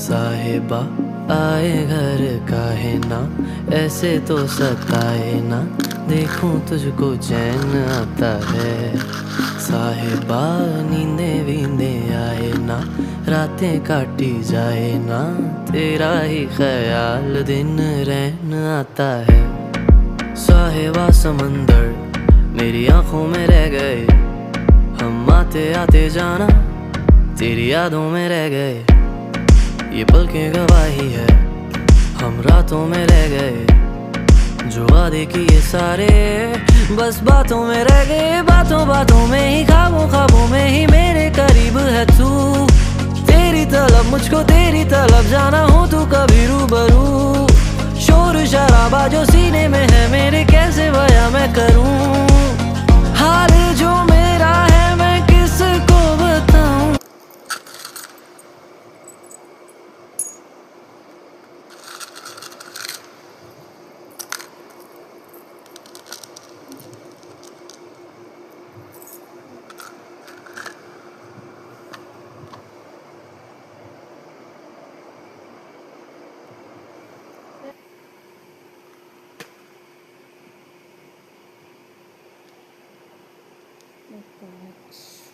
साहिबा आए घर काहे ना, ऐसे तो सताए ना, देखूं तुझको चैन आता है। साहिबा नींदे वींदे आए ना, रातें काटी जाए ना, तेरा ही ख्याल दिन रहन आता है। साहिबा समंदर मेरी आंखों में रह गए, हम आते आते जाना तेरी यादों में रह गए। ये पलकें गवाही है, हम रातों में रह गए, जो वादे किए सारे बस बातों में रह गए। बातों बातों में ही, ख्वाबों ख्वाबों में ही मेरे करीब है तू। तेरी तलब मुझको तेरी तलब जाना हो तू कभी रूबरू। शोर शराबा जो सीने में है मेरे, कैसे बयां मैं करूं हाल जो मेरा है, मैं किसको बताऊं। Oh God.